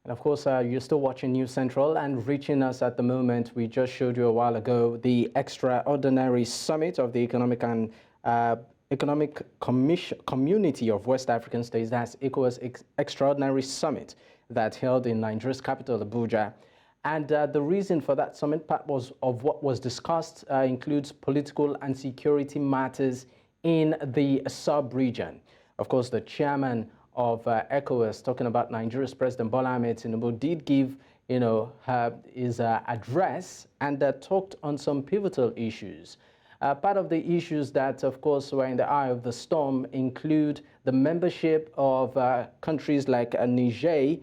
And of course, you're still watching News Central and reaching us at the moment. We just showed you a while ago the extraordinary summit of the Economic Community of West African States. That's ECOWAS Extraordinary Summit that held in Nigeria's capital, Abuja. And the reason for that summit, part of what was discussed, includes political and security matters in the sub-region. Of course, the chairman of ECOWAS, talking about Nigeria's President Bola Tinubu, did give, his address and talked on some pivotal issues. Part of the issues that, of course, were in the eye of the storm include the membership of countries like Niger,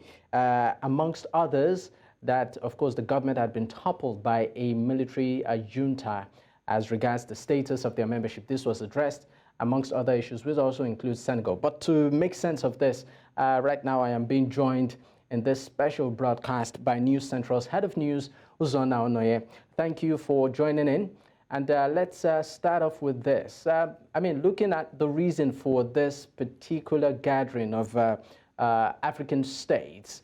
amongst others, that, of course, the government had been toppled by a military junta as regards the status of their membership. This was addressed amongst other issues, which also includes Senegal. But to make sense of this, right now I am being joined in this special broadcast by News Central's head of news, Uzonna Onoye. Thank you for joining in. And let's start off with this. Looking at the reason for this particular gathering of African states,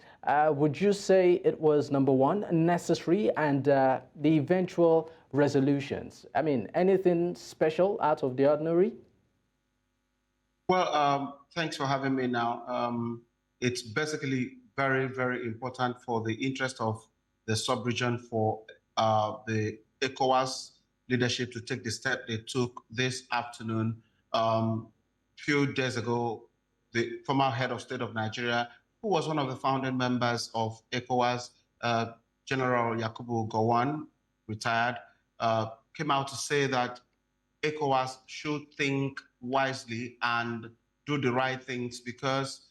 would you say it was, number one, necessary, and the eventual resolutions? Anything special out of the ordinary? Well, thanks for having me now. It's basically very, very important for the interest of the sub-region for the ECOWAS leadership to take the step they took this afternoon. Few days ago, the former head of state of Nigeria, who was one of the founding members of ECOWAS, General Yakubu Gowon, retired, came out to say that ECOWAS should think wisely and do the right things, because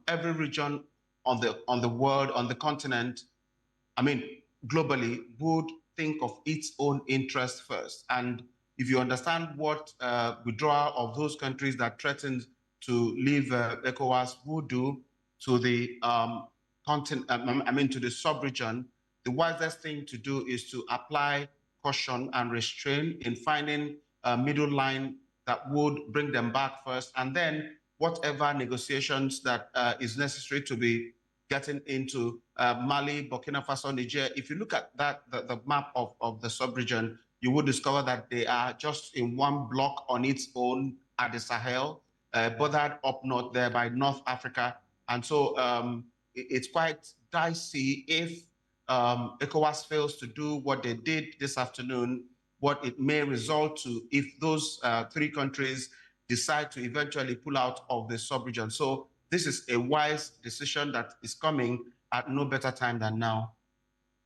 every region on the world, on the continent, globally, would think of its own interest first. And if you understand what withdrawal of those countries that threatened to leave ECOWAS would do to the to the sub-region, the wisest thing to do is to apply caution and restraint in finding a middle line that would bring them back first, and then whatever negotiations that is necessary to be getting into Mali, Burkina Faso, Niger. If you look at that, the map of the sub-region, you would discover that they are just in one block on its own at the Sahel, bordered up north there by North Africa. And so it's quite dicey if ECOWAS fails to do what they did this afternoon, what it may result to if those three countries decide to eventually pull out of the sub-region. So this is a wise decision that is coming at no better time than now.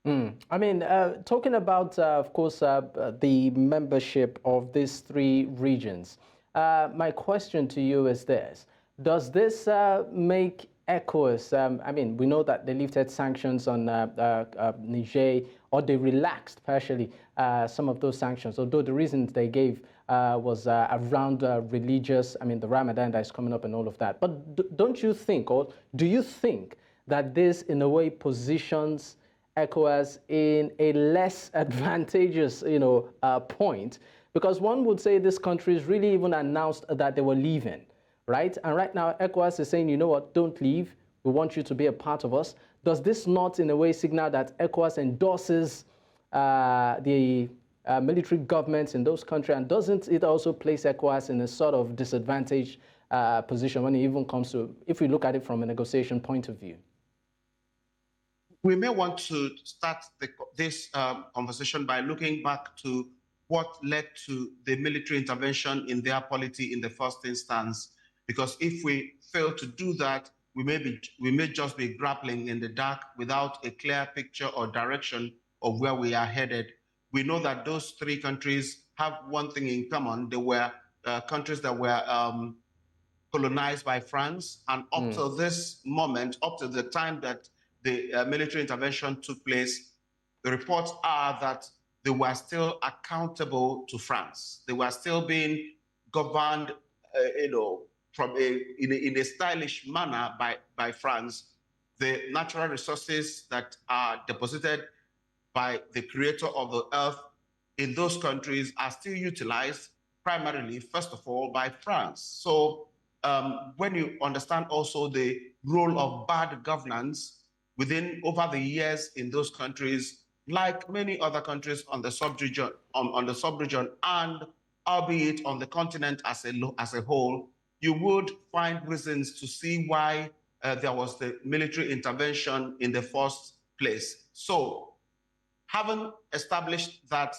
Talking about, of course, the membership of these three regions, my question to you is this. Does this make ECOWAS, we know that they lifted sanctions on Niger, or they relaxed partially some of those sanctions, although the reasons they gave was around religious, the Ramadan that is coming up and all of that. But don't you think, or do you think that this in a way positions ECOWAS in a less advantageous, point? Because one would say this country has really even announced that they were leaving, right? And right now, ECOWAS is saying, you know what, don't leave. We want you to be a part of us. Does this not, in a way, signal that ECOWAS endorses the military governments in those countries? And doesn't it also place ECOWAS in a sort of disadvantaged position when it even comes to, if we look at it from a negotiation point of view? We may want to start this conversation by looking back to what led to the military intervention in their polity in the first instance. Because if we fail to do that, we may just be grappling in the dark without a clear picture or direction of where we are headed. We know that those three countries have one thing in common. They were countries that were colonized by France, and up to this moment, up to the time that the military intervention took place, the reports are that they were still accountable to France. They were still being governed, in a stylish manner by France. The natural resources that are deposited by the creator of the earth in those countries are still utilized primarily, first of all, by France. So when you understand also the role of bad governance over the years in those countries, like many other countries on the sub-region, and albeit on the continent as a whole, you would find reasons to see why there was the military intervention in the first place. So, having established that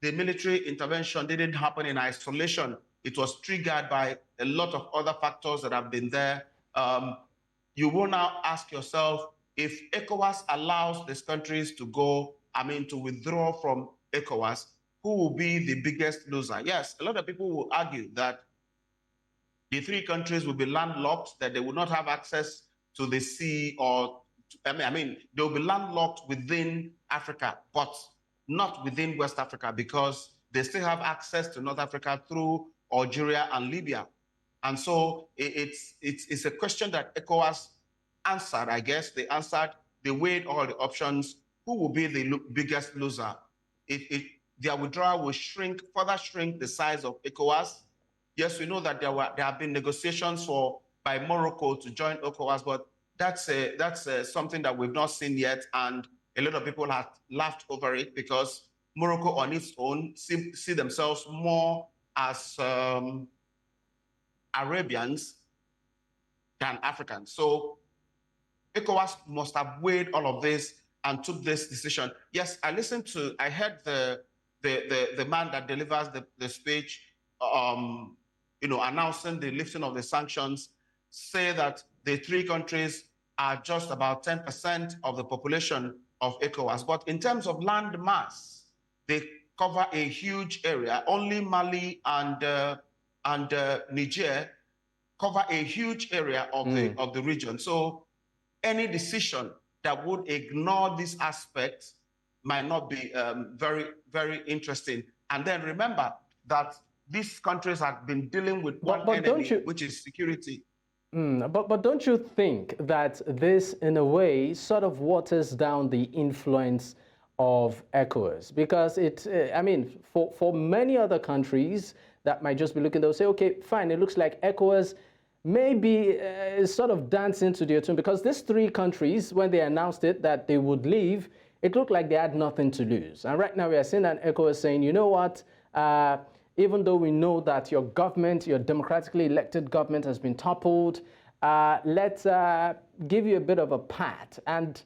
the military intervention didn't happen in isolation, it was triggered by a lot of other factors that have been there. You will now ask yourself, if ECOWAS allows these countries to to withdraw from ECOWAS, who will be the biggest loser? Yes, a lot of people will argue that the three countries will be landlocked, that they will not have access to the sea, or they'll be landlocked within Africa, but not within West Africa, because they still have access to North Africa through Algeria and Libya. And so it's a question that ECOWAS answered, I guess. They answered, they weighed all the options. Who will be the biggest loser? Their withdrawal will further shrink the size of ECOWAS. Yes, we know that there have been negotiations by Morocco to join ECOWAS, but that's something that we've not seen yet, and a lot of people have laughed over it, because Morocco on its own see themselves more as Arabians than Africans. So ECOWAS must have weighed all of this and took this decision. Yes, I heard the man that delivers the speech, announcing the lifting of the sanctions, say that the three countries are just about 10% of the population of ECOWAS. But in terms of land mass, they cover a huge area. Only Mali and Niger cover a huge area of the region. So any decision that would ignore this aspect might not be very, very interesting. And then remember that these countries have been dealing with one enemy, which is security. But don't you think that this, in a way, sort of waters down the influence of ECOWAS? Because for many other countries that might just be looking, they'll say, okay, fine, it looks like ECOWAS maybe sort of dancing to their tune, because these three countries, when they announced it that they would leave, it looked like they had nothing to lose. And right now we are seeing that ECOWAS saying, you know what, even though we know that your government, your democratically elected government, has been toppled, let's give you a bit of a pat. And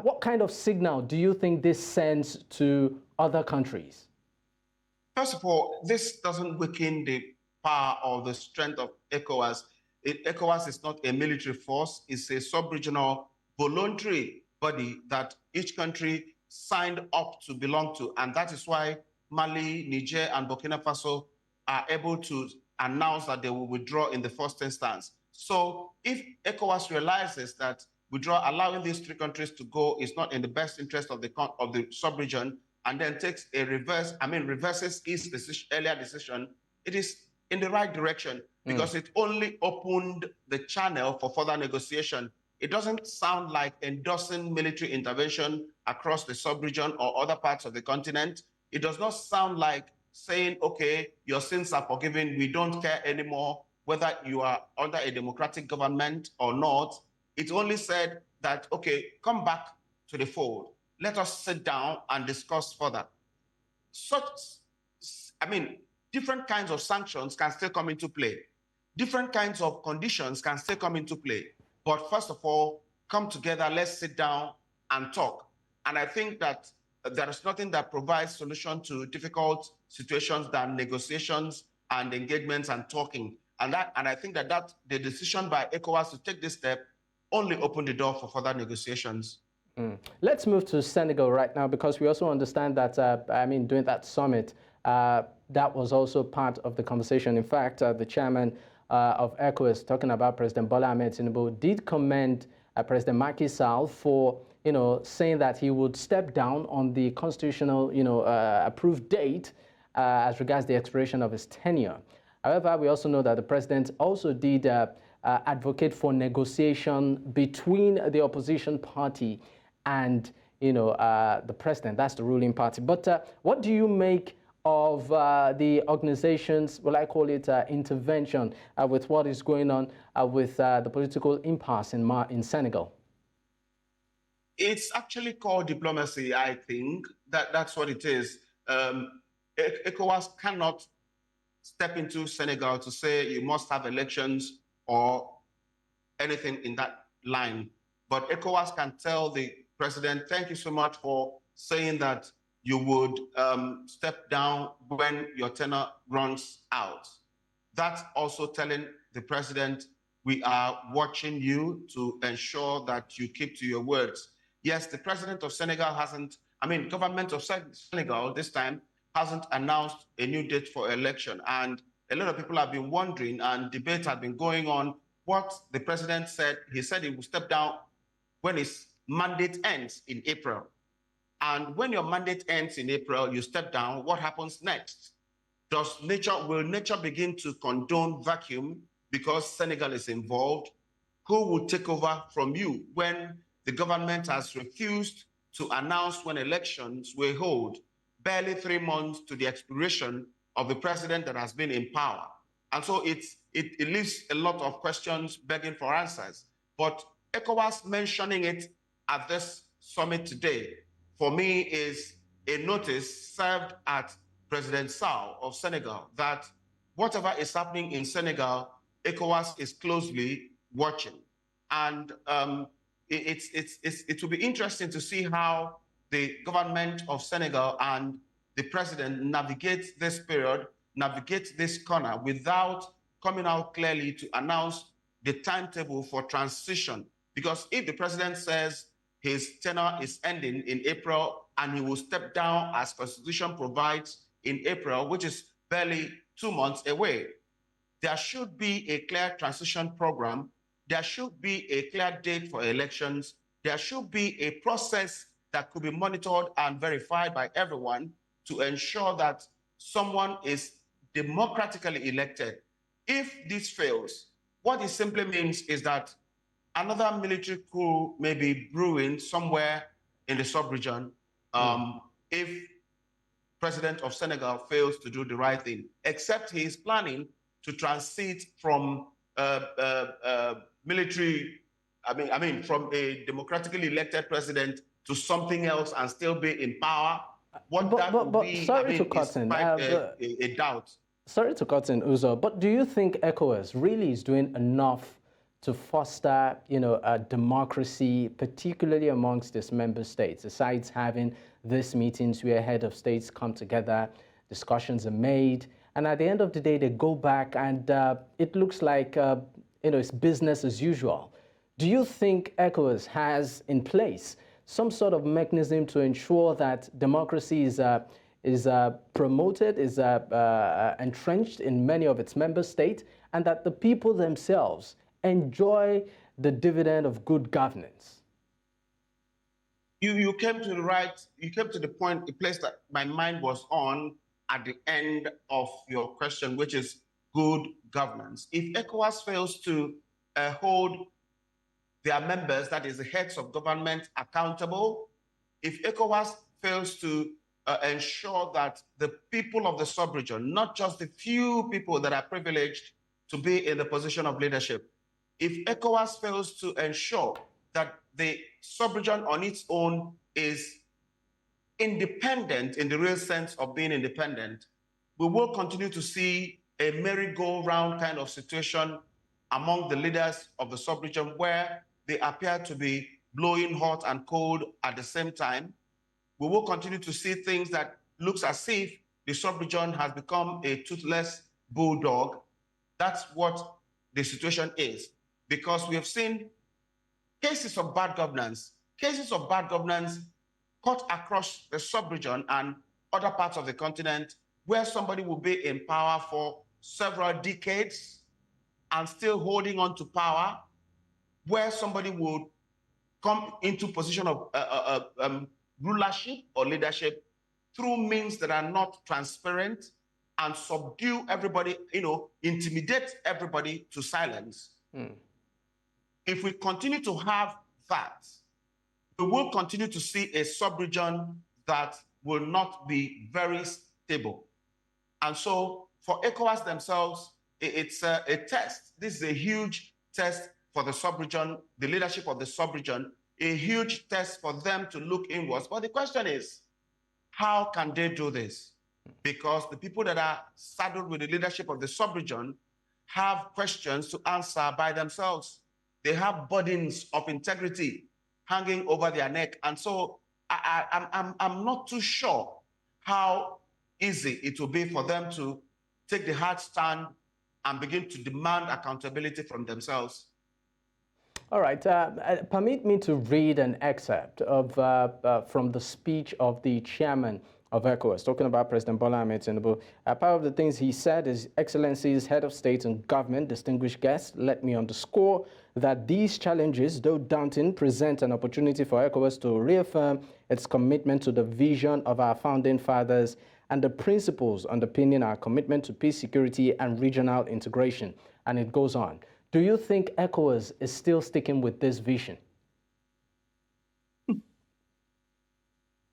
what kind of signal do you think this sends to other countries? First of all, this doesn't weaken the power or the strength of ECOWAS. ECOWAS is not a military force. It's a sub-regional voluntary body that each country signed up to belong to. And that is why Mali, Niger, and Burkina Faso are able to announce that they will withdraw in the first instance. So if ECOWAS realizes that allowing these three countries to go is not in the best interest of the sub-region, and then takes reverses its earlier decision, it is in the right direction, because it only opened the channel for further negotiation. It doesn't sound like endorsing military intervention across the sub-region or other parts of the continent. It does not sound like saying, okay, your sins are forgiven, we don't care anymore whether you are under a democratic government or not. It only said that, okay, come back to the fold. Let us sit down and discuss further. Different kinds of sanctions can still come into play. Different kinds of conditions can still come into play. But first of all, come together, let's sit down and talk. And I think that there is nothing that provides solution to difficult situations than negotiations and engagements and talking. And I think that the decision by ECOWAS to take this step only opened the door for further negotiations. Let's move to Senegal right now, because we also understand that, during that summit, that was also part of the conversation. In fact, the chairman of ECOWAS, talking about President Bola Tinubu, did commend President Macky Sall for, saying that he would step down on the constitutional, approved date as regards the expiration of his tenure. However, we also know that the president also did advocate for negotiation between the opposition party and, the president. That's the ruling party. But what do you make of the organization's, well, I call it intervention with what is going on with the political impasse in Senegal? It's actually called diplomacy, I think. That's what it is. ECOWAS cannot step into Senegal to say you must have elections or anything in that line. But ECOWAS can tell the president, thank you so much for saying that you would step down when your tenure runs out. That's also telling the president, we are watching you to ensure that you keep to your words. Yes, the president of Senegal government of Senegal this time hasn't announced a new date for election. And a lot of people have been wondering, and debate has been going on, what the president said. He said he will step down when his mandate ends in April. And when your mandate ends in April, you step down, what happens next? Will nature begin to condone vacuum because Senegal is involved? Who will take over from you when the government has refused to announce when elections will hold, barely 3 months to the expiration of the president that has been in power? And so it leaves a lot of questions begging for answers. But ECOWAS mentioning it at this summit today, for me, is a notice served at President Sall of Senegal that whatever is happening in Senegal, ECOWAS is closely watching. And it will be interesting to see how the government of Senegal and the president navigate this period, navigate this corner without coming out clearly to announce the timetable for transition. Because if the president says his tenure is ending in April and he will step down as Constitution provides in April, which is barely 2 months away, there should be a clear transition program. There should be a clear date for elections. There should be a process that could be monitored and verified by everyone to ensure that someone is democratically elected. If this fails, what it simply means is that another military coup may be brewing somewhere in the sub-region if President of Senegal fails to do the right thing, except he is planning to transit from from a democratically elected president to something else and still be in power. What that would be, sorry to cut is in, quite a doubt. Sorry to cut in, Uzo, but do you think ECOWAS really is doing enough to foster, a democracy, particularly amongst its member states, besides having these meetings where head of states come together, discussions are made, and at the end of the day, they go back and it looks like, it's business as usual. Do you think ECOWAS has in place some sort of mechanism to ensure that democracy is promoted, is entrenched in many of its member states, and that the people themselves enjoy the dividend of good governance? You came to the place that my mind was on at the end of your question, which is good governance. If ECOWAS fails to hold their members, that is the heads of government, accountable, if ECOWAS fails to ensure that the people of the sub-region, not just the few people that are privileged to be in the position of leadership, if ECOWAS fails to ensure that the sub-region on its own is independent in the real sense of being independent, we will continue to see a merry-go-round kind of situation among the leaders of the sub-region where they appear to be blowing hot and cold at the same time. We will continue to see things that looks as if the sub-region has become a toothless bulldog. That's what the situation is, because we have seen cases of bad governance cut across the sub-region and other parts of the continent where somebody will be in power for several decades and still holding on to power, where somebody would come into position of rulership or leadership through means that are not transparent and subdue everybody, intimidate everybody to silence. If we continue to have that, we will continue to see a sub-region that will not be very stable. And so for ECOWAS themselves, it's a test. This is a huge test for the sub-region, the leadership of the sub-region, a huge test for them to look inwards. But the question is, how can they do this? Because the people that are saddled with the leadership of the sub-region have questions to answer by themselves. They have burdens of integrity hanging over their neck. And so I'm not too sure how easy it will be for them to take the hard stand and begin to demand accountability from themselves. All right. Permit me to read an excerpt of from the speech of the chairman of ECOWAS, talking about President Bola Tinubu. Part of the things he said is, Excellencies, Head of State and Government, distinguished guests, let me underscore that these challenges, though daunting, present an opportunity for ECOWAS to reaffirm its commitment to the vision of our founding fathers and the principles underpinning our commitment to peace, security, and regional integration. And it goes on. Do you think ECOWAS is still sticking with this vision?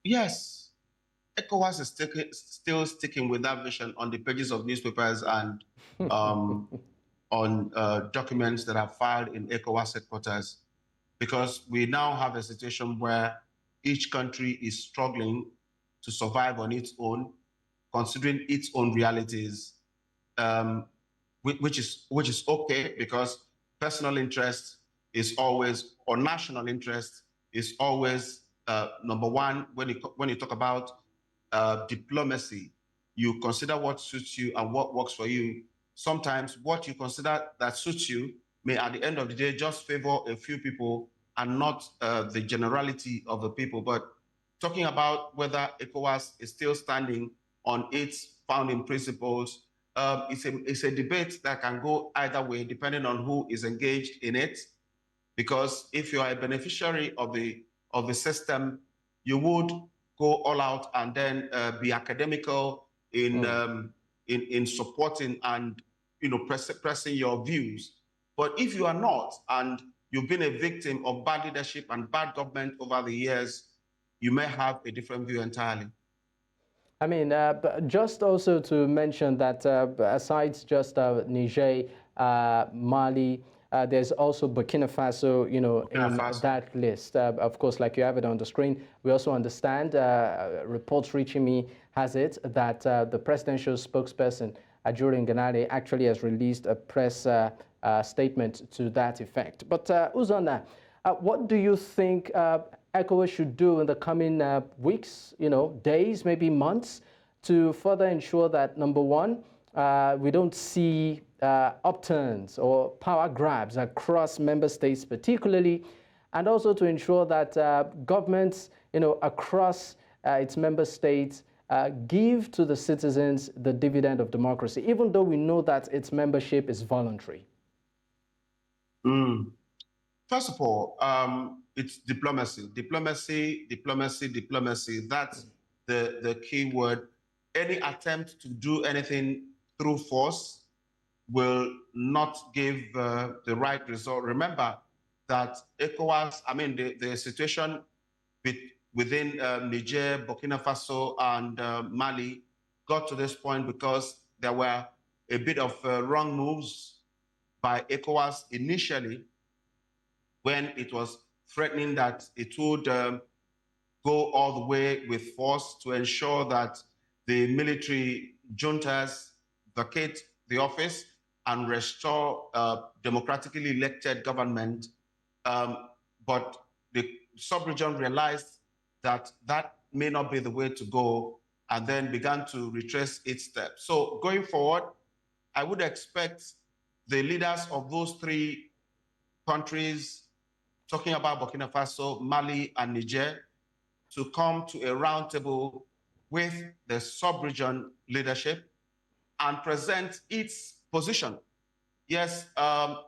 Yes. ECOWAS is still sticking with that vision on the pages of newspapers and on documents that are filed in ECOWAS headquarters, because we now have a situation where each country is struggling to survive on its own, considering its own realities, which is okay, because personal interest is always, or national interest is always number one. When you talk about diplomacy, you consider what suits you and what works for you. Sometimes what you consider that suits you may, at the end of the day, just favor a few people and not the generality of the people. But talking about whether ECOWAS is still standing on its founding principles, it's a debate that can go either way, depending on who is engaged in it. Because if you are a beneficiary of the system, you would go all out and then be academical in supporting and pressing your views. But if you are not, and you've been a victim of bad leadership and bad government over the years, you may have a different view entirely. I mean, but just also to mention that aside just Niger, Mali, there's also Burkina Faso, in that list. Of course, like you have it on the screen. We also understand, reports reaching me has it, that the presidential spokesperson, Ajuri Nganale, actually has released a press statement to that effect. But Uzonna, what do you think ECOWAS should do in the coming weeks, days, maybe months, to further ensure that, number one, we don't see upturns or power grabs across member states particularly, and also to ensure that governments, across its member states give to the citizens the dividend of democracy, even though we know that its membership is voluntary? First of all, it's diplomacy. Diplomacy, diplomacy, diplomacy. That's the key word. Any attempt to do anything through force will not give the right result. Remember that ECOWAS, the situation within Niger, Burkina Faso, and Mali got to this point because there were a bit of wrong moves by ECOWAS initially, when it was threatening that it would go all the way with force to ensure that the military juntas vacate the office and restore democratically elected government. But the sub-region realized that that may not be the way to go, and then began to retrace its steps. So going forward, I would expect the leaders of those three countries, talking about Burkina Faso, Mali, and Niger, to come to a roundtable with the sub-region leadership and present its position. Yes,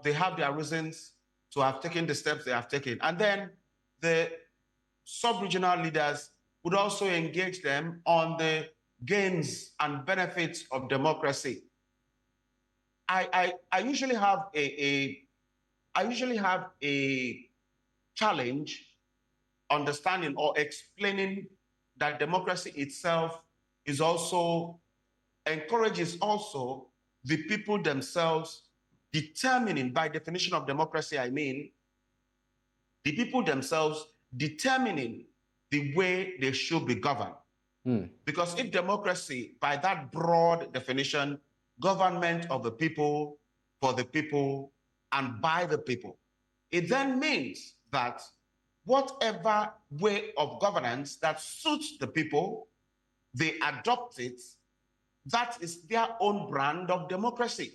they have their reasons to have taken the steps they have taken. And then the sub-regional leaders would also engage them on the gains and benefits of democracy. I usually have a challenge understanding or explaining that democracy itself is also encourages also the people themselves determining, by definition of democracy, I mean, the people themselves determining the way they should be governed. Because if democracy, by that broad definition, government of the people, for the people, and by the people, it then means that whatever way of governance that suits the people, they adopt it. That is their own brand of democracy.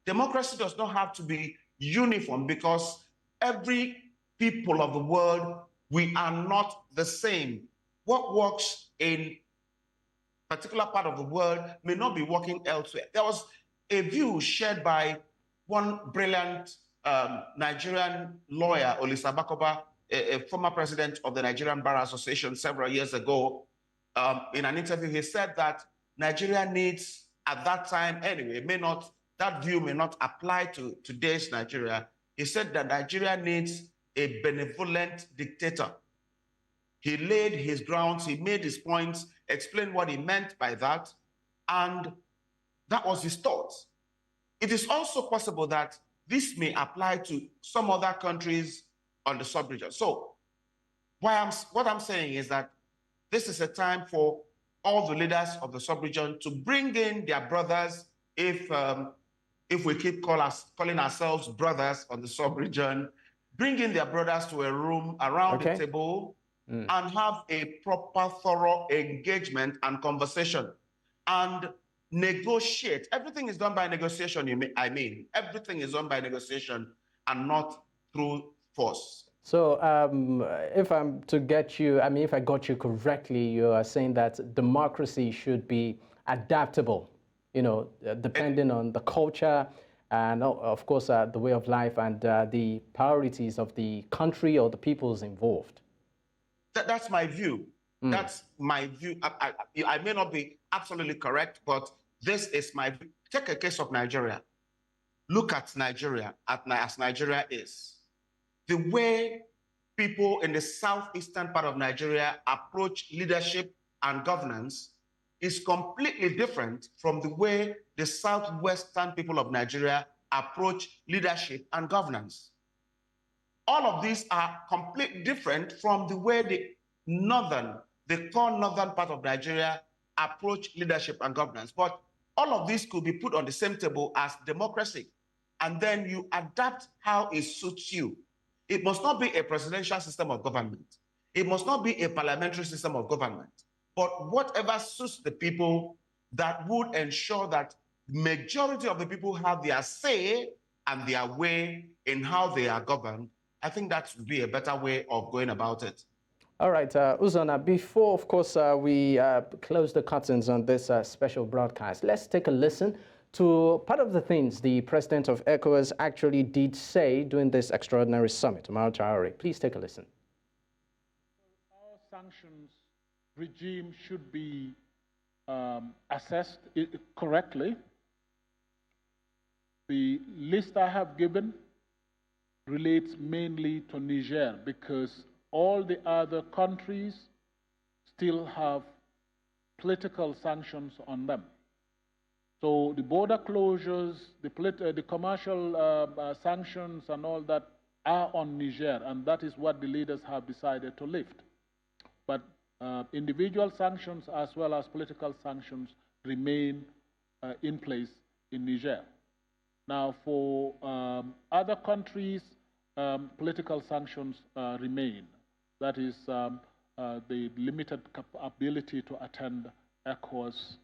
Democracy does not have to be uniform because every people of the world, we are not the same. What works in a particular part of the world may not be working elsewhere. There was a view shared by one brilliant Nigerian lawyer, Olisa Bakoba, a former president of the Nigerian Bar Association several years ago. In an interview, he said that Nigeria needs, at that time anyway, that view may not apply to today's Nigeria. He said that Nigeria needs a benevolent dictator. He laid his grounds, he made his points, explained what he meant by that, and that was his thoughts. It is also possible that this may apply to some other countries on the sub-region. So what I'm saying is that this is a time for all the leaders of the sub-region to bring in their brothers, if we keep calling ourselves brothers on the sub-region, bring in their brothers to a room around the table and have a proper, thorough engagement and conversation and negotiate. Everything is done by negotiation, everything is done by negotiation and not through force. So if I'm to get you, if I got you correctly, you are saying that democracy should be adaptable, depending on the culture and, of course, the way of life and the priorities of the country or the peoples involved. That's my view. That's my view. I may not be absolutely correct, but this is my view. Take a case of Nigeria. Look at Nigeria as Nigeria is. The way people in the southeastern part of Nigeria approach leadership and governance is completely different from the way the southwestern people of Nigeria approach leadership and governance. All of these are completely different from the way the core northern part of Nigeria approach leadership and governance. But all of these could be put on the same table as democracy. And then you adapt how it suits you. It must not be a presidential system of government. It must not be a parliamentary system of government. But whatever suits the people that would ensure that majority of the people have their say and their way in how they are governed, I think that would be a better way of going about it. All right, Uzonna, before, of course, we close the curtains on this special broadcast, let's take a listen to part of the things the president of ECOWAS actually did say during this extraordinary summit. Omar Traore, please take a listen. Our sanctions regime should be assessed correctly. The list I have given relates mainly to Niger because all the other countries still have political sanctions on them. So the border closures, the commercial sanctions and all that are on Niger, and that is what the leaders have decided to lift. But individual sanctions as well as political sanctions remain in place in Niger. Now for other countries, political sanctions remain. That is the limited ability to attend ECOWAS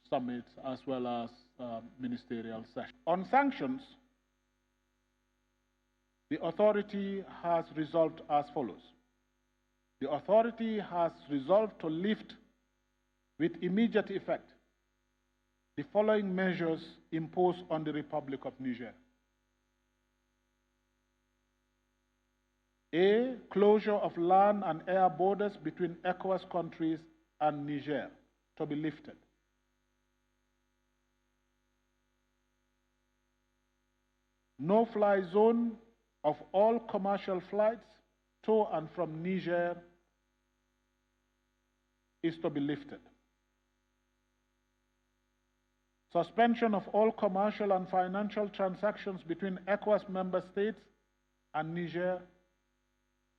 summits as well as ministerial sessions. On sanctions, the authority has resolved as follows. The authority has resolved to lift with immediate effect the following measures imposed on the Republic of Niger. A, closure of land and air borders between ECOWAS countries and Niger to be lifted. No-fly zone of all commercial flights to and from Niger is to be lifted. Suspension of all commercial and financial transactions between ECOWAS member states and Niger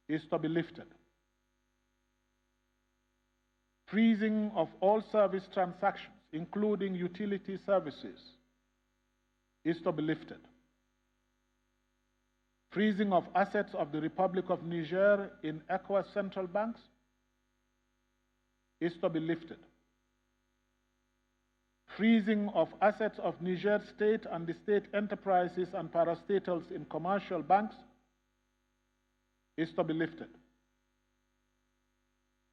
is to be lifted. Freezing of all service transactions, including utility services, is to be lifted. Freezing of assets of the Republic of Niger in ECOWAS Central Banks is to be lifted. Freezing of assets of Niger state and the state enterprises and parastatals in commercial banks is to be lifted.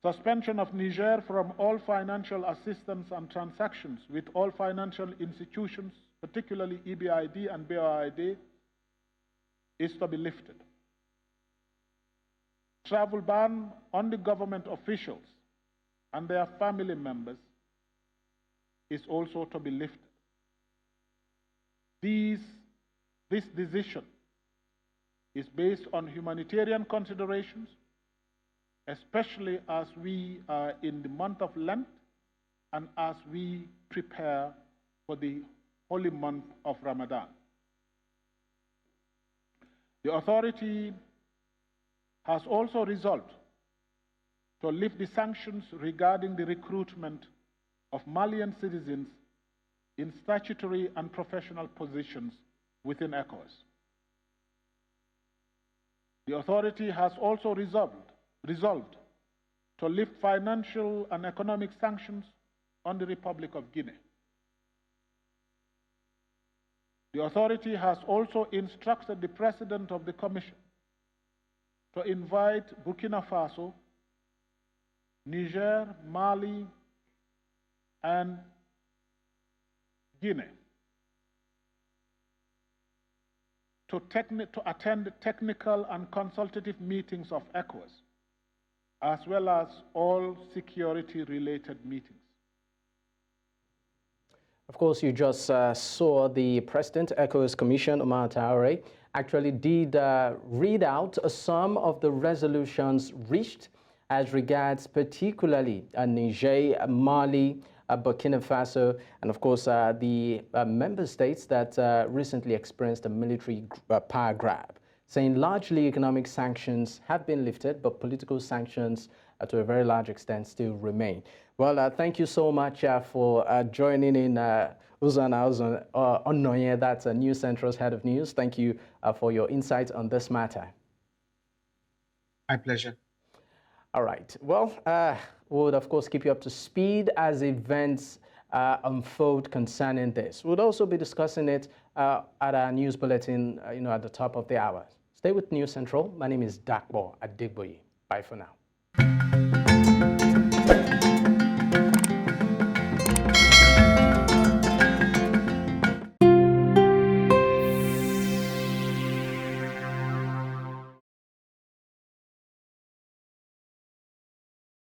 Suspension of Niger from all financial assistance and transactions with all financial institutions, particularly EBRD and BRID, is to be lifted. Travel ban on the government officials and their family members is also to be lifted. This decision is based on humanitarian considerations, especially as we are in the month of Lent and as we prepare for the holy month of Ramadan. The authority has also resolved to lift the sanctions regarding the recruitment of Malian citizens in statutory and professional positions within ECOWAS. The authority has also resolved to lift financial and economic sanctions on the Republic of Guinea. The authority has also instructed the President of the Commission to invite Burkina Faso, Niger, Mali, and Guinea to attend technical and consultative meetings of ECOWAS, as well as all security-related meetings. Of course, you just saw the President, ECOWAS Commission, Omar Traore, actually did read out some of the resolutions reached as regards particularly Niger, Mali, Burkina Faso, and of course the member states that recently experienced a military power grab, saying largely economic sanctions have been lifted, but political sanctions to a very large extent still remain. Well, thank you so much for joining in Uzana Onoye, that's News Central's head of news. Thank you for your insights on this matter. My pleasure. All right. Well, we'll of course keep you up to speed as events unfold concerning this. We'll also be discussing it at our news bulletin, at the top of the hour. Stay with News Central. My name is Dakbo Adigboyi. Bye for now.